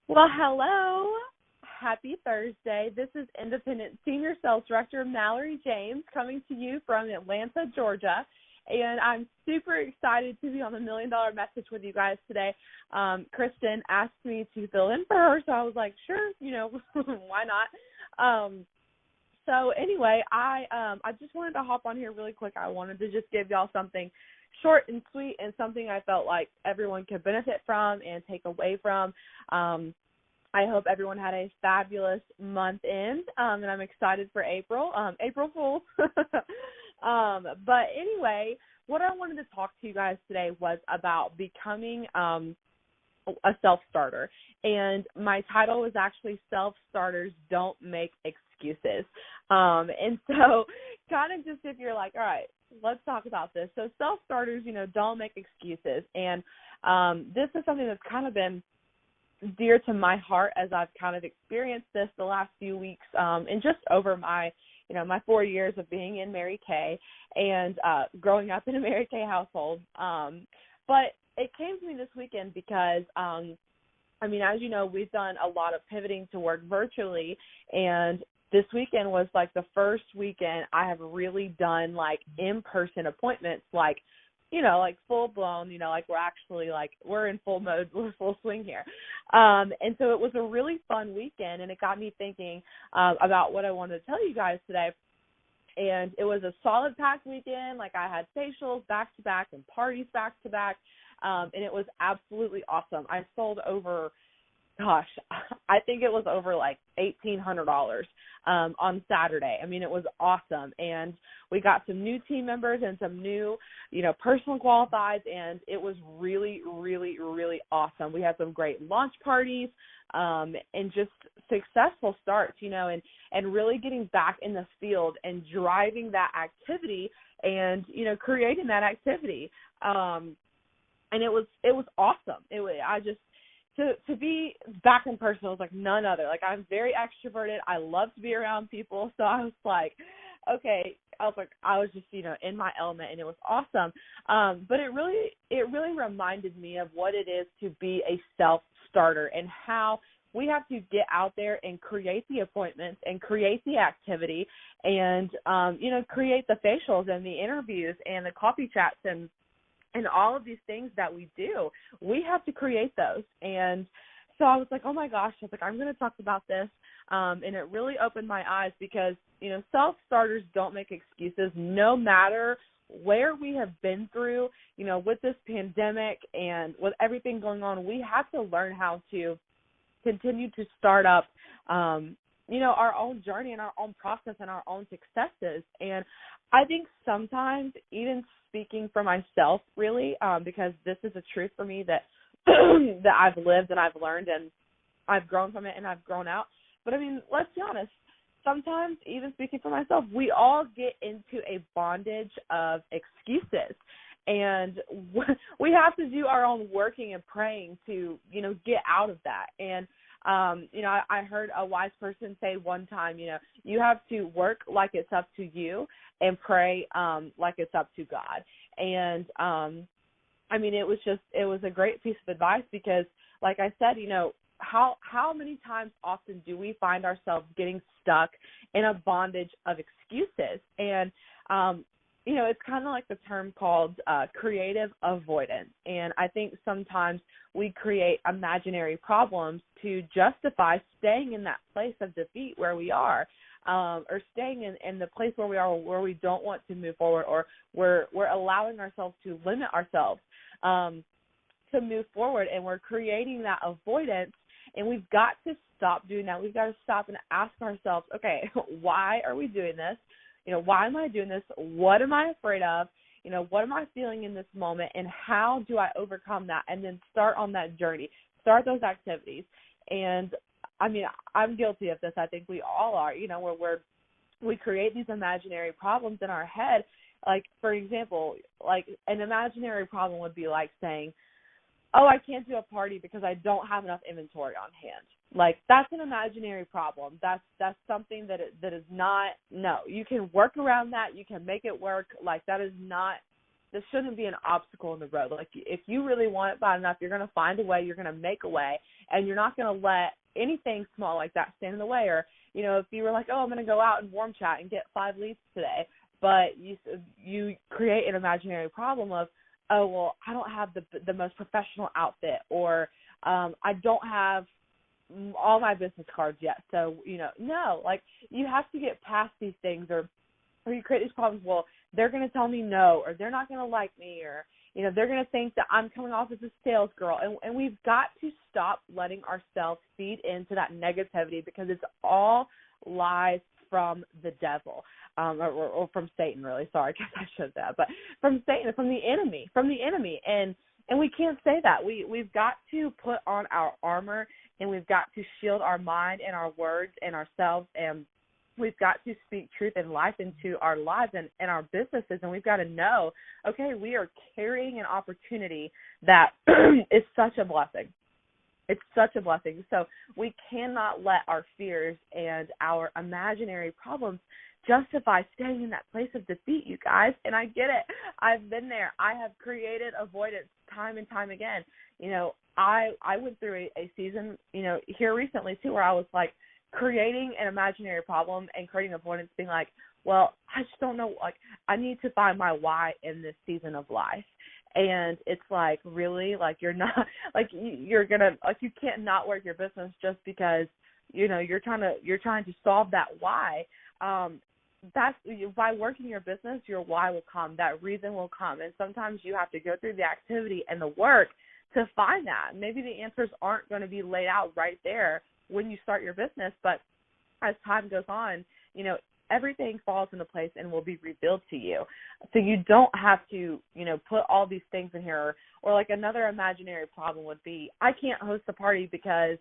Well, hello. Happy Thursday. This is Independent Senior Sales Director Mallory James coming to you from Atlanta, Georgia. And I'm super excited to be on the $1 Million Message with you guys today. Kristen asked me to fill in for her, so I was like, sure, why not? So anyway, I just wanted to hop on here really quick. I wanted to just give y'all something short and sweet and something I felt like everyone could benefit from and take away from. I hope everyone had a fabulous month end, and I'm excited for April. April Fool's. But anyway, what I wanted to talk to you guys today was about becoming a self-starter. And my title was actually Self-Starters Don't Make Excuses. And so kind of just if you're like, all right, let's talk about this. So self-starters, don't make excuses. And this is something that's kind of been dear to my heart as I've kind of experienced this the last few weeks and just over my 4 years of being in Mary Kay and growing up in a Mary Kay household. But it came to me this weekend because, as you know, we've done a lot of pivoting to work virtually, and this weekend was like the first weekend I have really done like in-person appointments, like full blown, we're actually we're in full mode, we're full swing here. And so it was a really fun weekend, and it got me thinking about what I wanted to tell you guys today. And it was a solid packed weekend. Like I had facials back to back and parties back to back. And it was absolutely awesome. I sold over, I think it was over like $1,800 on Saturday. It was awesome. And we got some new team members and some new, personal qualifieds, and it was really, really, really awesome. We had some great launch parties and just successful starts, and really getting back in the field and driving that activity and, creating that activity. And it was awesome. To be back in person was like none other. Like I'm very extroverted. I love to be around people. So I was like, okay. I was just, in my element, and it was awesome. But it really reminded me of what it is to be a self-starter and how we have to get out there and create the appointments and create the activity and, create the facials and the interviews and the coffee chats and all of these things that we do. We have to create those. And so I was like, oh my gosh, I'm going to talk about this. And it really opened my eyes because, self-starters don't make excuses no matter where we have been through, with this pandemic and with everything going on. We have to learn how to continue to start up, our own journey and our own process and our own successes. And I think sometimes, even speaking for myself, really, because this is a truth for me that that I've lived and I've learned and I've grown from it and I've grown out. But let's be honest. Sometimes, even speaking for myself, we all get into a bondage of excuses, and we have to do our own working and praying to, get out of that. And I heard a wise person say one time, you have to work like it's up to you and pray like it's up to God. And, it was a great piece of advice because, like I said, how many times often do we find ourselves getting stuck in a bondage of excuses? And, it's kind of like the term called creative avoidance. And I think sometimes we create imaginary problems to justify staying in that place of defeat where we are, or staying in the place where we are where we don't want to move forward, or we're allowing ourselves to limit ourselves to move forward, and we're creating that avoidance. And we've got to stop doing that. We've got to stop and ask ourselves, okay, why are we doing this? Why am I doing this? What am I afraid of? What am I feeling in this moment? And how do I overcome that? And then start on that journey, start those activities. And I'm guilty of this. I think we all are, where we create these imaginary problems in our head. Like, for example, like an imaginary problem would be like saying, oh, I can't do a party because I don't have enough inventory on hand. Like, that's an imaginary problem. That's something that is not, no, you can work around that. You can make it work. Like, that is not this shouldn't be an obstacle in the road. Like, if you really want it bad enough, you're going to find a way, you're going to make a way, and you're not going to let anything small like that stand in the way. Or, if you were like, oh, I'm going to go out and warm chat and get 5 leads today, but you create an imaginary problem of, oh, well, I don't have the most professional outfit, or I don't have all my business cards yet. So, no, like, you have to get past these things, or you create these problems. Well, they're going to tell me no, or they're not going to like me, or, they're going to think that I'm coming off as a sales girl. And we've got to stop letting ourselves feed into that negativity, because it's all lies from the devil, or from Satan, really. Sorry, I guess I should say that. But from Satan, from the enemy. And we can't say that. We've got to put on our armor, and we've got to shield our mind and our words and ourselves, and we've got to speak truth and life into our lives and our businesses, and we've got to know, okay, we are carrying an opportunity that is such a blessing. It's such a blessing. So we cannot let our fears and our imaginary problems justify staying in that place of defeat, you guys. And I get it. I've been there. I have created avoidance time and time again. I went through a season, here recently too, where I was like creating an imaginary problem and creating avoidance, being like, well, I just don't know. Like, I need to find my why in this season of life. And it's like, really, like, you're not, like, you're gonna, like, you can't not work your business just because you're trying to solve that why. That's by working your business, your why will come, that reason will come, and sometimes you have to go through the activity and the work to find that. Maybe the answers aren't going to be laid out right there when you start your business, but as time goes on, everything falls into place and will be revealed to you. So you don't have to, put all these things in here. Or like another imaginary problem would be, I can't host a party because,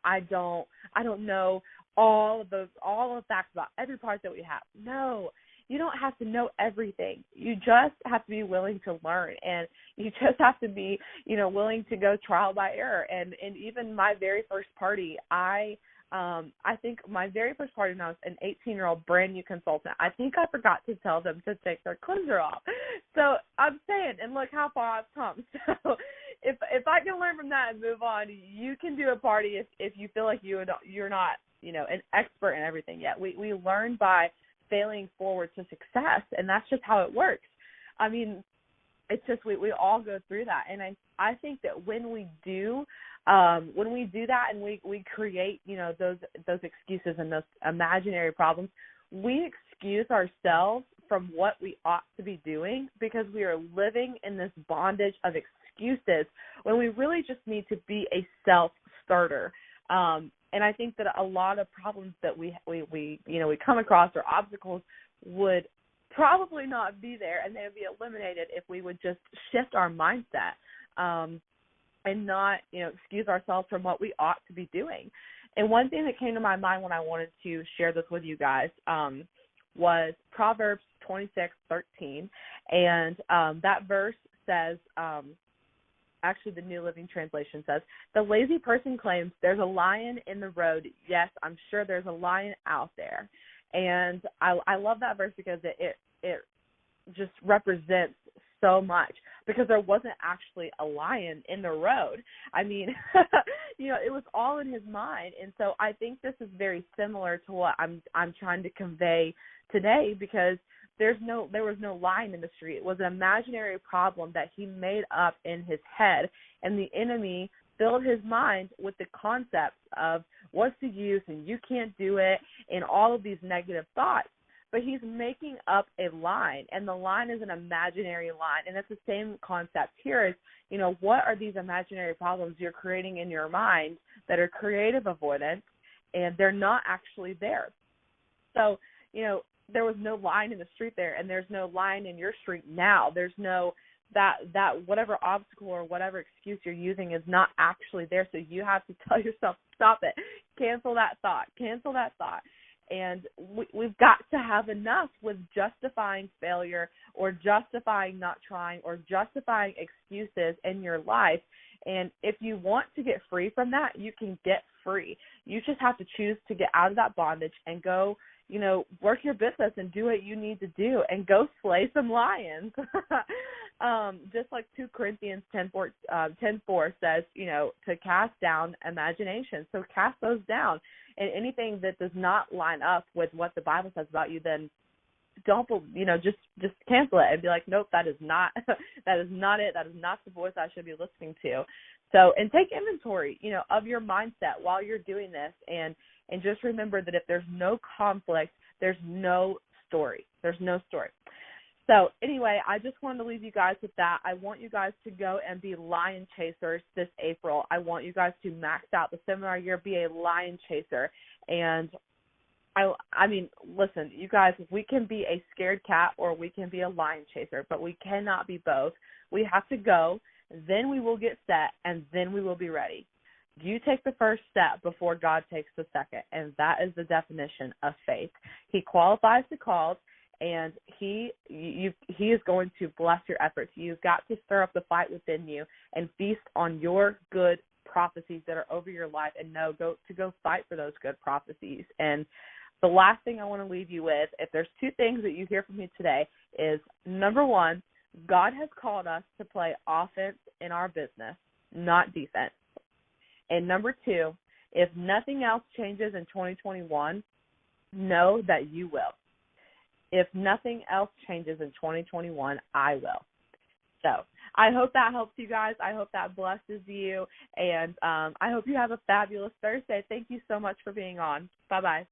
I don't know all the facts about every part that we have. No, you don't have to know everything. You just have to be willing to learn, and you just have to be, willing to go trial by error. And even my very first party, I think my very first party when I was an 18-year-old brand new consultant, I think I forgot to tell them to take their cleanser off. So I'm saying, and look how far I've come. So if I can learn from that and move on, you can do a party if you feel like you're not, an expert in everything yet. We learn by failing forward to success, and that's just how it works. I mean, it's just we all go through that, and I think that when we do that and we create those excuses and those imaginary problems, we excuse ourselves from what we ought to be doing, because we are living in this bondage of excuses when we really just need to be a self-starter. And I think that a lot of problems that we come across, or obstacles, would probably not be there, and they would be eliminated if we would just shift our mindset and not, excuse ourselves from what we ought to be doing. And one thing that came to my mind when I wanted to share this with you guys was Proverbs 26:13, and that verse says, actually the New Living Translation says, the lazy person claims there's a lion in the road. Yes, I'm sure there's a lion out there. And I love that verse because it just represents so much, because there wasn't actually a lion in the road. I mean, it was all in his mind. And so I think this is very similar to what I'm trying to convey today, because there was no lion in the street. It was an imaginary problem that he made up in his head, and the enemy filled his mind with the concepts of what's the use and you can't do it and all of these negative thoughts. But he's making up a line, and the line is an imaginary line. And it's the same concept here is, what are these imaginary problems you're creating in your mind that are creative avoidance, and they're not actually there. So, there was no line in the street there, and there's no line in your street now. There's no that whatever obstacle or whatever excuse you're using is not actually there. So you have to tell yourself, stop it, cancel that thought. And we've got to have enough with justifying failure, or justifying not trying, or justifying excuses in your life. And if you want to get free from that, you can get free. You just have to choose to get out of that bondage and go work your business and do what you need to do and go slay some lions. Just like 2 Corinthians 10:4 says, to cast down imagination. So cast those down. And anything that does not line up with what the Bible says about you, then don't, just cancel it and be like, nope, that is not that is not it. That is not the voice I should be listening to. So, and take inventory, of your mindset while you're doing this, and just remember that if there's no conflict, there's no story. There's no story. So anyway, I just wanted to leave you guys with that. I want you guys to go and be lion chasers this April. I want you guys to max out the seminar year, be a lion chaser. And I mean, listen, you guys, we can be a scared cat or we can be a lion chaser, but we cannot be both. We have to go, then we will get set, and then we will be ready. You take the first step before God takes the second, and that is the definition of faith. He qualifies the called, and he is going to bless your efforts. You've got to stir up the fight within you and feast on your good prophecies that are over your life, and go fight for those good prophecies. And the last thing I want to leave you with, if there's 2 things that you hear from me today, is number 1, God has called us to play offense in our business, not defense. And number 2, if nothing else changes in 2021, know that you will. If nothing else changes in 2021, I will. So I hope that helps you guys. I hope that blesses you. And I hope you have a fabulous Thursday. Thank you so much for being on. Bye-bye.